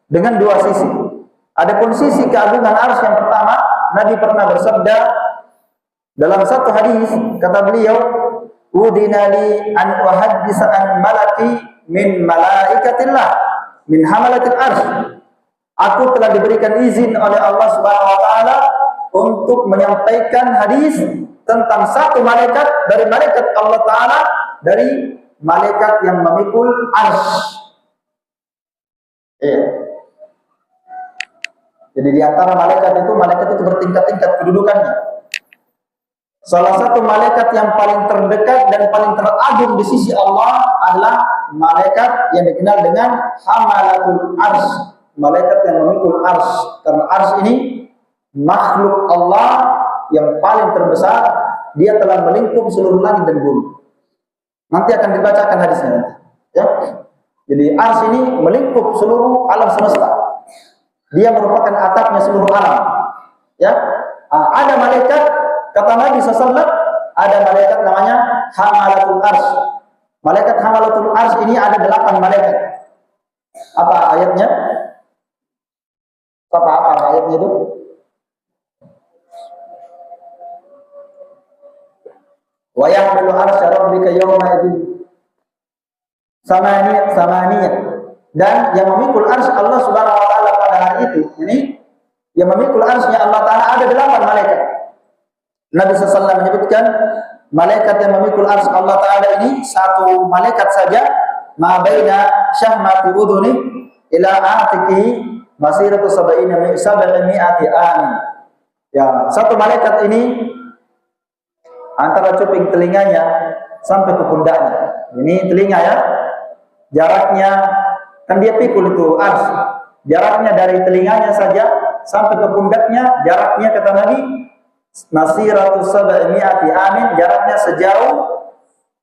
dengan dua sisi. Adapun sisi keagungan arsy yang pertama, Nabi pernah bersabda dalam satu hadis, kata beliau, "Udina li an uhaddisa an malaki min malaikatillah min hamalatil arsy." Aku telah diberikan izin oleh Allah Subhanahu wa taala untuk menyampaikan hadis tentang satu malaikat dari malaikat Allah Taala, dari malaikat yang memikul arsy. Jadi di antara malaikat itu bertingkat-tingkat kedudukannya. Salah satu malaikat yang paling terdekat dan paling teragung di sisi Allah adalah malaikat yang dikenal dengan hamalatul arsy, malaikat yang memikul arsy. Karena arsy ini makhluk Allah yang paling terbesar, dia telah melingkup seluruh langit dan bumi. Nanti akan dibacakan hadisnya nanti. Ya. Jadi arsy ini melingkup seluruh alam semesta. Dia merupakan atapnya seluruh alam. Ya, ada malaikat, kata Nabi SAW, ada malaikat namanya hamalatul arsy. Malaikat hamalatul arsy ini ada 8 malaikat. Apa ayatnya? Apa ayatnya itu? Wa yahmilu arsya rabbika yawma idzin samaniyah. Dan yang memikul arsy Allah Subhanahu wa taala pada hari itu, ini yang memikul arsy-nya Allah Taala ada 8 malaikat. Nabi sallallahu menyebutkan malaikat yang memikul arsy Allah Taala ini satu malaikat saja, ma baina syahmati udhuni ila atiqihi masiratu sab'imi'ati amin. Ya, satu malaikat ini antara cuping telinganya sampai ke pundaknya. Ini telinga ya. Jaraknya kan dia pikul itu arsy. Jaraknya dari telinganya saja sampai ke pundaknya, jaraknya kata Nabi masiratu sab'imi'ati amin, jaraknya sejauh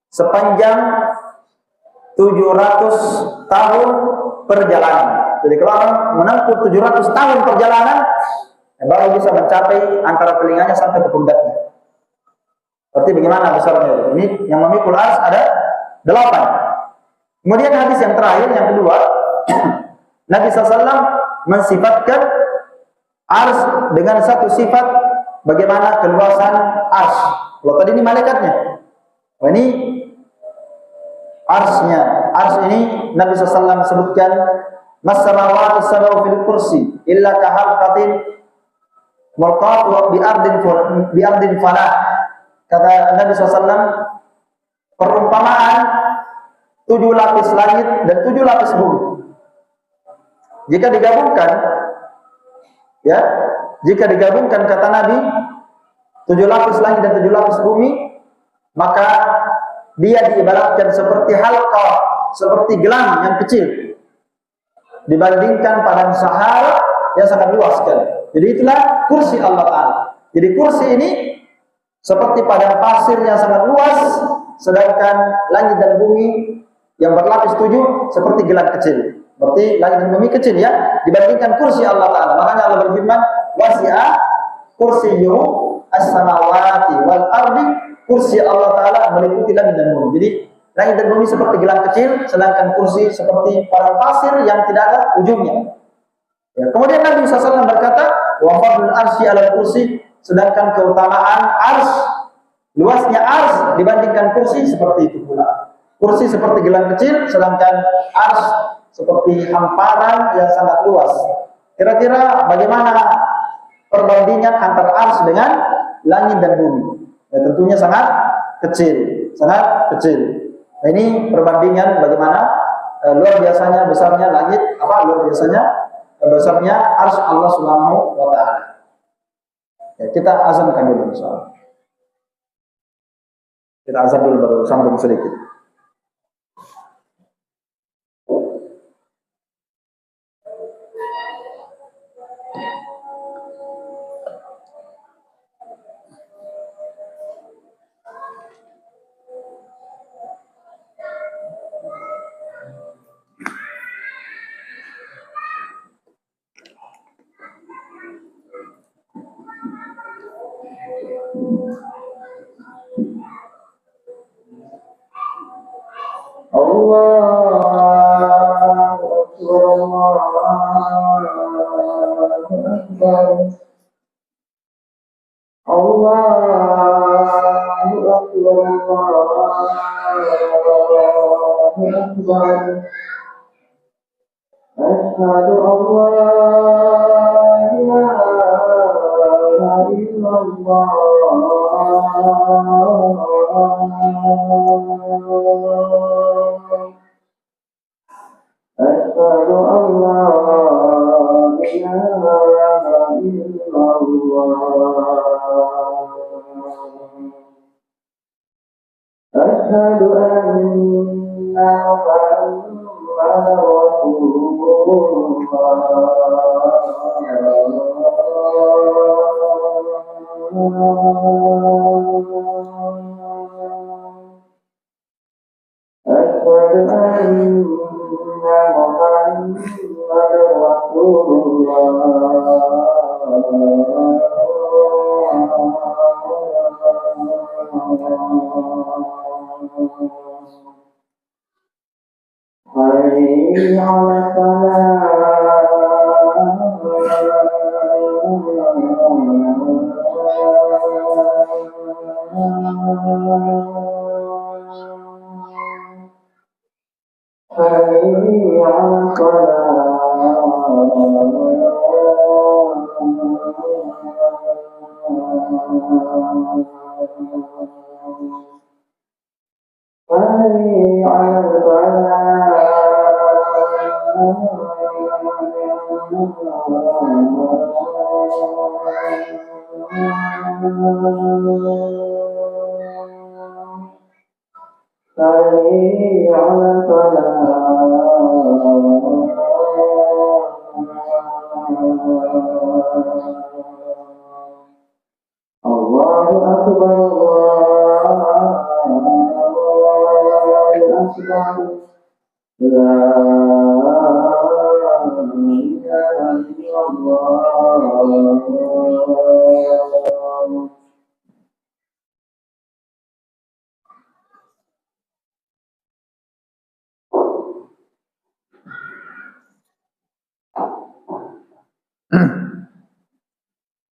sepanjang 700 tahun perjalanan. Jadi kalau orang menempuh 700 tahun perjalanan, baru bisa mencapai antara telinganya sampai ke pundaknya. Berarti bagaimana besarnya? Ini yang memikul arsy ada 8. Kemudian hadis yang terakhir, yang kedua, Nabi SAW mensifatkan arsy dengan satu sifat, bagaimana keluasan arsy. Kalau tadi ini malaikatnya, ini arsy-nya. Arsy ini Nabi SAW sebutkan, "Mas-samawati sab'u fil kursi illa kahalqatin mulqatu bi ardin falah." Kata Nabi SAW, perumpamaan 7 lapis langit dan 7 lapis bumi. Jika digabungkan, ya, jika digabungkan kata Nabi, 7 lapis langit dan 7 lapis bumi, maka dia diibaratkan seperti halqah, seperti gelang yang kecil, dibandingkan padang Sahara yang sangat luas sekali. Jadi itulah kursi Allah Ta'ala. Jadi kursi ini seperti padang pasir yang sangat luas, sedangkan langit dan bumi yang berlapis 7 seperti gelang kecil. Berarti langit dan bumi kecil ya, dibandingkan kursi Allah Ta'ala. Makanya Allah berfirman, wasi'a kursiyyuhu as-samawati wal ardi. Kursi Allah Ta'ala meliputi langit dan bumi. Jadi langit dan bumi seperti gelang kecil, sedangkan kursi seperti padang pasir yang tidak ada ujungnya. Ya, kemudian Nabi SAW berkata, wa fadlul arsy 'alal kursi, sedangkan keutamaan ars, luasnya ars dibandingkan kursi seperti itu pula. Kursi seperti gelang kecil, sedangkan ars seperti hamparan yang sangat luas. Kira-kira bagaimana perbandingan antara ars dengan langit dan bumi? Ya, tentunya sangat kecil, sangat kecil. Nah, ini perbandingan bagaimana luar biasanya besarnya langit, luar biasanya besarnya ars Allah Subhanahu wa taala. Ya, kita azankan dulu insyaallah. Kita azan dulu baru sambung sedikit.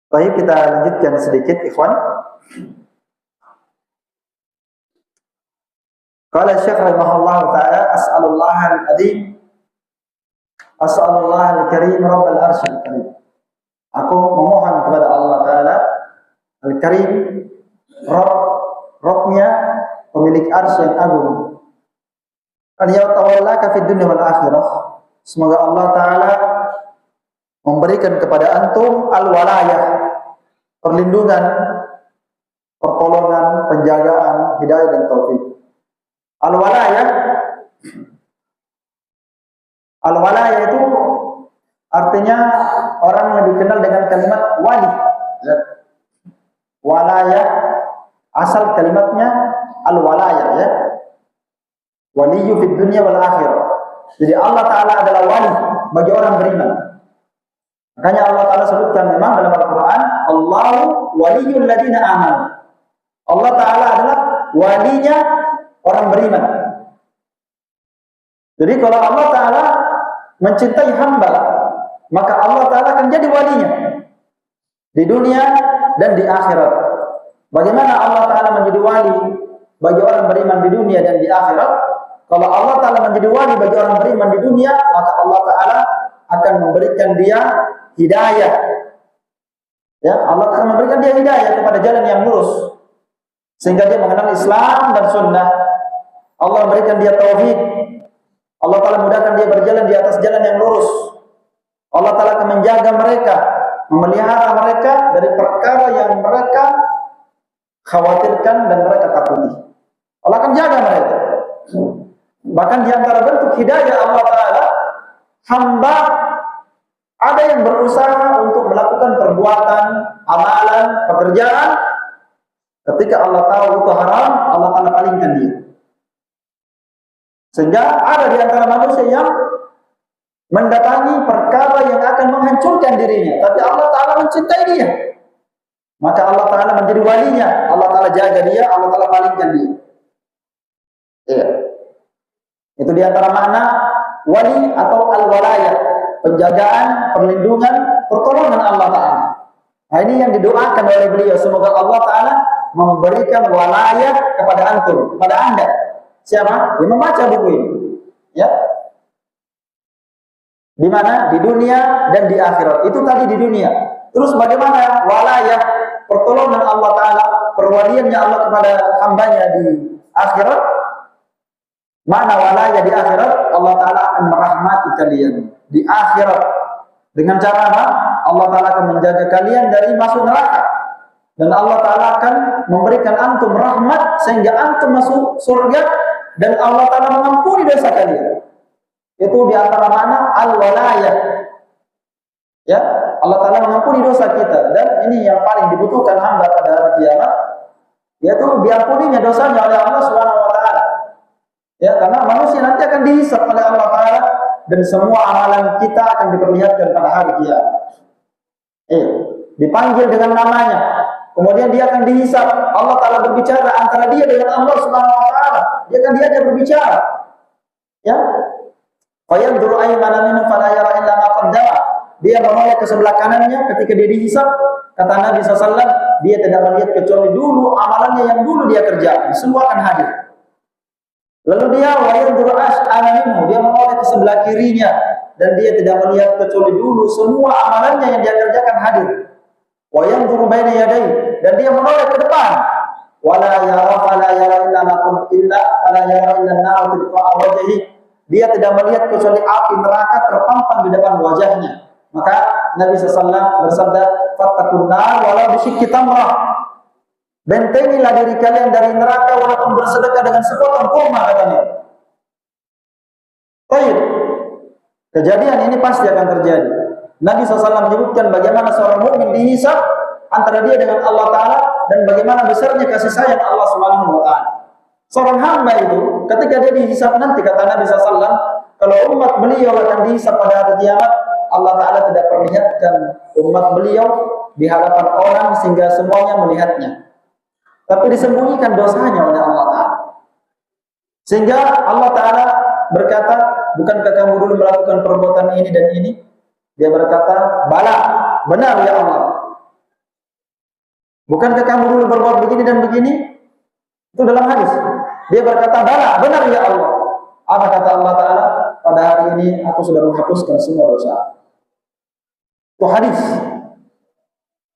Baik, kita lanjutkan sedikit, ikhwan. Qala Syekh rahimahullah ta'ala, as'alullah al-azim, as'alullah al-karim, rabbal arsyil karim. Aku memohon kepada Allah Ta'ala al-karim, Rabb-nya pemilik arsy yang agung, an yatawallaka fid dunya wal akhirah. Semoga Allah Ta'ala memberikan kepada antum al-walayah, perlindungan, pertolongan, penjagaan, hidayah dan taufik. Al-walayah itu artinya orang yang dikenal dengan kalimat wali. Walayah, asal kalimatnya al-walayah, ya. Waliyyu fid dunya wal akhirah. Jadi Allah Ta'ala adalah wali bagi orang beriman. Makanya Allah Ta'ala sebutkan memang dalam Al-Quran, Allahu waliyyul ladina amanu. Allah Ta'ala adalah walinya orang beriman. Jadi kalau Allah Ta'ala mencintai hamba, maka Allah Ta'ala akan jadi walinya di dunia dan di akhirat. Bagaimana Allah Ta'ala menjadi wali bagi orang beriman di dunia dan di akhirat? Kalau Allah Ta'ala menjadi wali bagi orang beriman di dunia, maka Allah Ta'ala akan memberikan dia hidayah. Ya, Allah Ta'ala memberikan dia hidayah kepada jalan yang lurus, sehingga dia mengenal Islam dan Sunnah. Allah memberikan dia tauhid. Allah Ta'ala mudahkan dia berjalan di atas jalan yang lurus. Allah Ta'ala akan menjaga mereka, memelihara mereka dari perkara yang mereka khawatirkan dan mereka takuti. Allah akan jaga mereka. Bahkan di antara bentuk hidayah Allah Ta'ala, hamba ada yang berusaha untuk melakukan perbuatan, amalan, pekerjaan. Ketika Allah tahu itu haram, Allah Ta'ala palingkan dia. Sehingga ada di antara manusia yang mendatangi perkara yang akan menghancurkan dirinya, tapi Allah Ta'ala mencintai dia, maka Allah Ta'ala menjadi walinya. Allah Ta'ala jaga dia, Allah Ta'ala palingkan dia. Iya. Itu di antara makna wali atau al-walayah, penjagaan, perlindungan, pertolongan Allah Ta'ala. Nah, ini yang didoakan oleh beliau, semoga Allah Ta'ala memberikan walayah kepada antum, kepada anda. Siapa? Yang membaca buku ini. Ya. Di mana? Di dunia dan di akhirat. Itu tadi di dunia. Terus bagaimana walayah, pertolongan Allah Ta'ala, perwaliannya Allah kepada hambanya di akhirat? Mana walayah di akhirat? Allah Ta'ala akan merahmati kalian di akhirat. Dengan cara apa? Allah Ta'ala akan menjaga kalian dari masuk neraka. Dan Allah Ta'ala akan memberikan antum rahmat sehingga antum masuk surga. Dan Allah Ta'ala mengampuni dosa kalian. Itu di antara makna al-walayah. Ya, Allah Ta'ala mengampuni dosa kita. Dan ini yang paling dibutuhkan hamba pada hari kiamat, yaitu diampuninya dosanya oleh Allah Subhanahu wa Ta'ala. Ya, karena manusia nanti akan dihisab oleh Allah Ta'ala, dan semua amalan kita akan diperlihatkan pada hari kiamat. Dipanggil dengan namanya. Kemudian dia akan dihisab. Allah Ta'ala berbicara antara dia dengan Allah Subhanahu wa Ta'ala. Dia akan diajak berbicara. Ya. Fayanzuru aymana minhu fala yara illa ma qaddama. Dia menoleh ke sebelah kanannya ketika dia dihisab. Kata Nabi SAW, dia tidak melihat kecuali dulu amalannya yang dulu dia kerjakan. Semua akan hadir. Lalu dia wayanzuru ash'ana minhu. Dia menoleh ke sebelah kirinya. Dan dia tidak melihat kecuali dulu semua amalannya yang dia kerjakan hadir. Wayanzuru baina yadayhi, dan dia menoleh ke depan. Wala yara fala yara illa ma illa fala yara illa an-nar tilqa wajhihi. Dia tidak melihat kecuali api neraka terpampang di depan wajahnya. Maka Nabi SAW bersabda, fattaqun nar walau bisyikki tamrah. Bentengilah diri kalian dari neraka walaupun bersedekah dengan sepotong kurma, katanya. Baik. Kejadian ini pasti akan terjadi. Nabi SAW menyebutkan bagaimana seorang mukmin dihisab antara dia dengan Allah Ta'ala, dan bagaimana besarnya kasih sayang Allah Subhanahu wa Ta'ala. Seorang hamba itu ketika dia dihisab nanti, kata Nabi SAW, kalau umat beliau akan dihisab pada hari kiamat, Allah Ta'ala tidak perlihatkan umat beliau di hadapan orang sehingga semuanya melihatnya, tapi disembunyikan dosanya oleh Allah Ta'ala. Sehingga Allah Ta'ala berkata, bukankah kamu dulu melakukan perbuatan ini dan ini? Dia berkata, bala, benar ya Allah. Bukankah kamu dulu berbuat begini dan begini? Itu dalam hadis. Dia berkata, bala, benar ya Allah. Apa kata Allah Ta'ala? Pada hari ini aku sudah menghapuskan semua dosa. Itu hadis.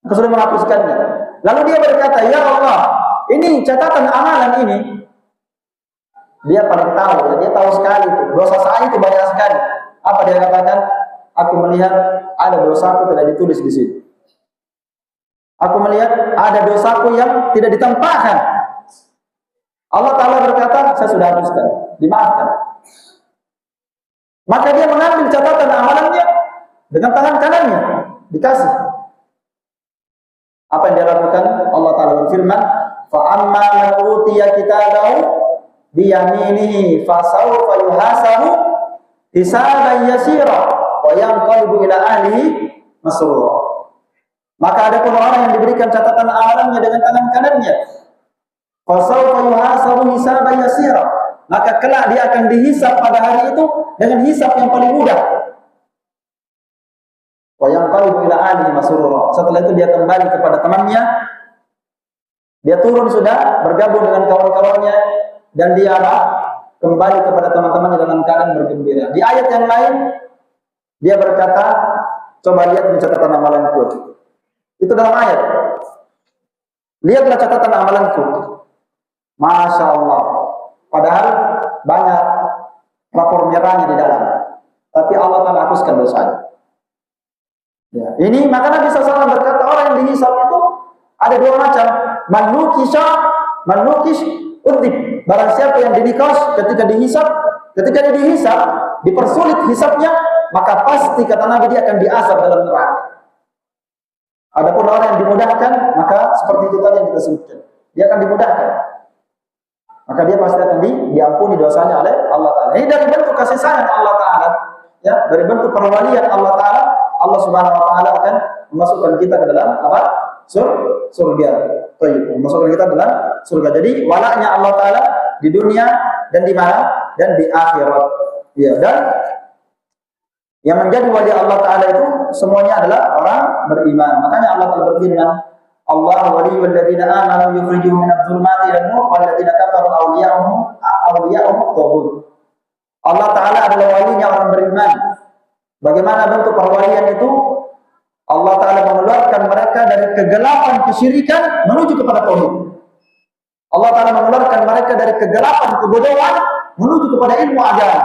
Aku sudah menghapuskannya. Lalu dia berkata, ya Allah, ini catatan amalan ini. Dia paling tahu, ya, dia tahu sekali itu. Dosa saya itu banyak sekali. Apa dia katakan? Aku melihat ada dosaku tidak ditulis di sini. Aku melihat ada dosaku yang tidak ditampakkan. Allah Ta'ala berkata, saya sudah hapuskan, dimaafkan. Maka dia mengambil catatan amalannya dengan tangan kanannya, dikasih. Apa yang dia lakukan? Allah Ta'ala berfirman, فَأَمَّا مَنْ أُوتِيَ كِتَابَهُ بِيَمِينِهِ فَسَوْفَ يُحَاسَبُ حِسَابًا يَسِيرًا وَيَنْقَلِبُ إِلَى أَهْلِهِ مَسْرُورًا. Maka ada pun orang yang diberikan catatan amalannya dengan tangan kanannya, فَسَوْفَ يُحَاسَبُ حِسَابًا يَسِيرًا, maka kelak dia akan dihisab pada hari itu dengan hisab yang paling mudah. Wa yanqalibu ila ahlihi masrura. Setelah itu dia kembali kepada temannya. Dia turun sudah bergabung dengan kawan-kawannya dan dia kembali kepada teman-temannya dalam keadaan bergembira. Di ayat yang lain dia berkata, coba lihat di catatan amalanku. Itu dalam ayat. Lihatlah catatan amalanku. Masya Allah. Padahal banyak rapor merahnya di dalam. Tapi Allah Ta'ala hapuskan dosanya. Ya. Ini maka Nabi SAW berkata orang yang dihisab itu ada dua macam. Manukis udhib. Barang siapa yang dinikos ketika dihisab, dipersulit hisabnya, maka pasti kata Nabi dia akan diazab dalam neraka. Adapun orang yang dimudahkan, maka seperti itu tadi yang kita sebutkan. Dia akan dimudahkan. Maka dia pasti akan diampuni dosanya oleh Allah Ta'ala. Ini dari bentuk kasih sayang Allah Ta'ala. Ya, dari bentuk perwalian Allah Ta'ala. Allah Subhanahu Wa Ta'ala akan memasukkan kita ke dalam apa? Surga. Memasukkan kita dalam surga. Jadi walaknya Allah Ta'ala di dunia dan di mana? Dan di akhirat. Ya, dan yang menjadi wali Allah Ta'ala itu semuanya adalah orang beriman. Makanya Allah Ta'ala berfirman, Allah waliyul ladzina amanu yukhrijuhum minadh dhulumati ilan nur wal ladzina kafaru awliya'uhum at-taghut. Allah Ta'ala adalah walinya orang beriman. Bagaimana bentuk perwalian itu? Allah Ta'ala mengeluarkan mereka dari kegelapan kesyirikan menuju kepada tauhid. Allah Ta'ala mengeluarkan mereka dari kegelapan kebodohan menuju kepada ilmu agama.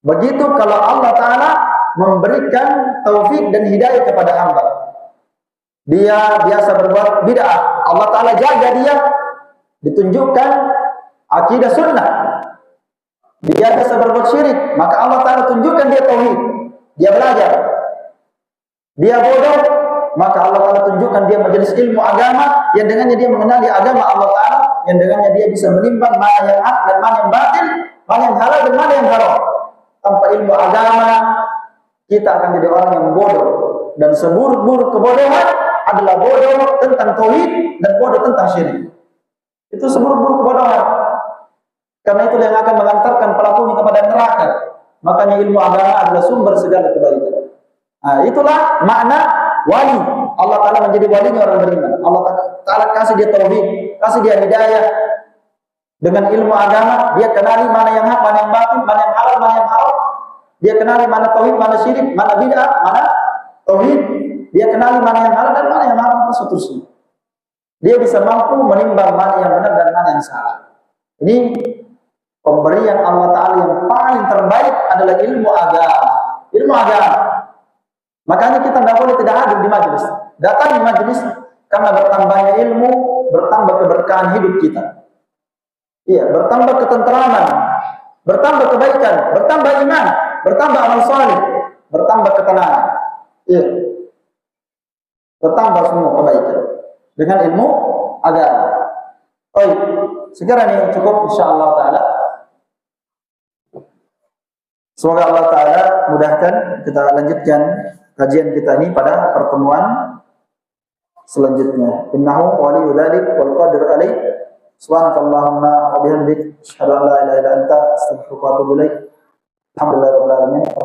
Begitu kalau Allah Ta'ala memberikan taufik dan hidayah kepada hamba. Dia biasa berbuat bid'ah, Allah Ta'ala jaga dia, ditunjukkan akidah sunnah. Dia biasa berbuat syirik, maka Allah Ta'ala tunjukkan dia tauhid. Dia belajar. Dia bodoh, maka Allah Ta'ala tunjukkan dia majelis ilmu agama, yang dengannya dia mengenali agama Allah Ta'ala, yang dengannya dia bisa menimbang mana yang hak dan mana yang batil, mana yang halal dan mana yang haram. Tanpa ilmu agama, kita akan jadi orang yang bodoh. Dan seburuk-buruk kebodohan adalah bodoh tentang tauhid dan bodoh tentang syirik. Itu seburuk-buruk kebodohan. Karena itu yang akan mengantarkan pelakunya kepada neraka. Makanya ilmu agama adalah sumber segala kebaikan. Nah, itulah makna wali. Allah Ta'ala menjadi walinya orang beriman. Allah Ta'ala kasih dia tauhid, kasih dia hidayah. Dengan ilmu agama, dia kenali mana yang hak, mana yang batil, mana yang halal, mana yang haram. Dia kenali mana tauhid, mana syirik, mana bid'ah, mana tauhid. Dia kenali mana yang halal dan mana yang haram, dan seterusnya. Dia bisa mampu menimbang mana yang benar dan mana yang salah. Ini pemberian Allah Ta'ala yang paling terbaik adalah ilmu agama. Ilmu agama. Makanya kita tidak boleh tidak hadir di majelis. Datang di majelis karena bertambahnya ilmu, bertambah keberkahan hidup kita. Iya, bertambah ketenteraman, bertambah kebaikan, bertambah iman, bertambah amal saleh, bertambah ketenangan. Iya. Bertambah semua kebaikan dengan ilmu agama. Baik, sekarang ini cukup insyaallah taala. Semoga Allah Ta'ala mudahkan kita lanjutkan kajian kita ini pada pertemuan selanjutnya. Innahu waliyyu dzalik wal qadir alaih. Subhanakallahumma wa bihamdik asyhadu an la ilaha illa anta astaghfiruka wa atubu ilaik. Alhamdulillahirabbil alamin. Wa